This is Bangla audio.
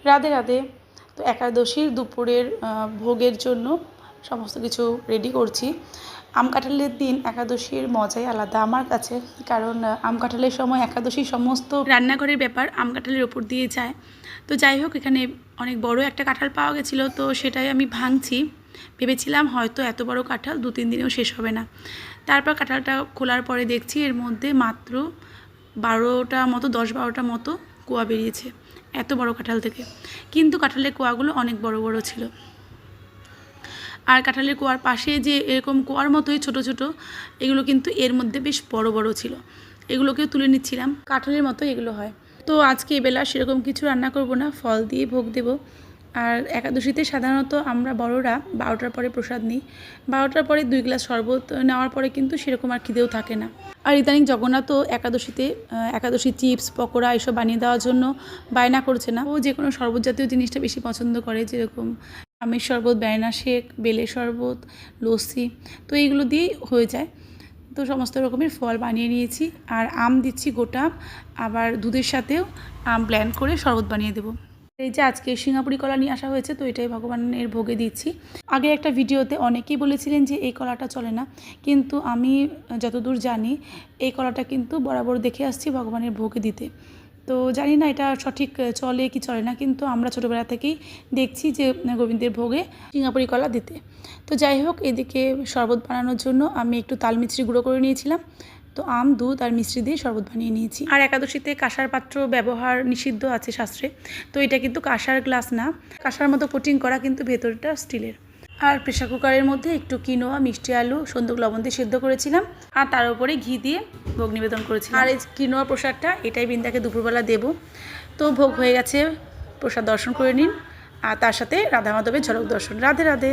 রাধে রাধে। তো একাদশীর দুপুরের ভোগের জন্য সমস্ত কিছু রেডি করছি। আম কাঁঠালের দিন একাদশীর মজাই আলাদা আমার কাছে, কারণ আম কাঁঠালের সময় একাদশীর সমস্ত রান্নাঘরের ব্যাপার আম কাঁঠালের ওপর দিয়ে যায়। তো যাই হোক, এখানে অনেক বড় একটা কাঁঠাল পাওয়া গেছিলো, তো সেটাই আমি ভাঙছি। ভেবেছিলাম হয়তো এত বড় কাঁঠাল 2-3 দিনেও শেষ হবে না। তারপর কাঁঠালটা খোলার পরে দেখছি এর মধ্যে মাত্র 12টা মতো 10-12টা মতো কোয়া বেরিয়েছে এত বড় কাঁঠাল থেকে। কিন্তু কাঁঠালের কোয়াগুলো অনেক বড় বড় ছিল। আর কাঁঠালের কোয়ার পাশে যে এরকম কোয়ার মতোই ছোট ছোট, এগুলো কিন্তু এর মধ্যে বেশ বড় বড় ছিল। এগুলোকেও তুলে নিচ্ছিলাম, কাঁঠালের মতো এগুলো হয়। তো আজকে এবেলা সেরকম কিছু রান্না করব না, ফল দিয়ে ভোগ দেব। আর একাদশীতে সাধারণত আমরা বড়রা 12টার পরে প্রসাদ নিই। 12টার পরে 2 গ্লাস শরবত নেওয়ার পরে কিন্তু সেরকম আর খিদেও থাকে না। আর ইদানিং জগন্নাথও একাদশীতে একাদশী চিপস পকোড়া এসব বানিয়ে দেওয়ার জন্য বায়না করছে না। ও যে কোনো শরবত জাতীয় জিনিসটা বেশি পছন্দ করে, যেরকম আমের শরবত, ব্যানানা শেক, বেলের শরবত, লস্যি। তো এইগুলো দিয়েই হয়ে যায়। তো সমস্ত রকমের ফল বানিয়ে নিয়েছি। আর আম দিচ্ছি গোটা, আবার দুধের সাথেও আম ব্লেন্ড করে শরবত বানিয়ে দেবো। এই যে আজকে সিঙ্গাপুরি কলা নিয়ে আসা হয়েছে, তো এটাই ভগবানের ভোগে দিচ্ছি। আগে একটা ভিডিওতে অনেকেই বলেছিলেন যে এই কলাটা চলে না, কিন্তু আমি যতদূর জানি এই কলাটা কিন্তু বরাবর দেখে আসছি ভগবানের ভোগে দিতে। তো জানি না এটা সঠিক চলে কি চলে না, কিন্তু আমরা ছোটোবেলা থেকেই দেখছি যে গোবিন্দের ভোগে সিঙ্গাপুরি কলা দিতে। তো যাই হোক, এদিকে শরবত বানানোর জন্য আমি একটু তাল মিছরি গুঁড়ো করে নিয়েছিলাম। তো আম, দুধ আর মিশ্রি দিয়ে শরবত বানিয়ে নিয়েছি। আর একাদশীতে কাঁসার পাত্র ব্যবহার নিষিদ্ধ আছে শাস্ত্রে। তো এটা কিন্তু কাঁসার গ্লাস না, কাঁসার মতো কোটিং করা, কিন্তু ভেতরটা স্টিলের। আর প্রেশার কুকারের মধ্যে একটু কিনোয়া, মিষ্টি আলু, সন্দক লবণ দিয়ে সেদ্ধ করেছিলাম, আর তার উপরে ঘি দিয়ে ভোগ নিবেদন করেছিলাম। আর এই কিনোয়া প্রসাদটা এটাই বিন্দাকে দুপুরবেলা দেব। তো ভোগ হয়ে গেছে, প্রসাদ দর্শন করে নিন, আর তার সাথে রাধা মাধবের ঝলক দর্শন। রাধে রাধে।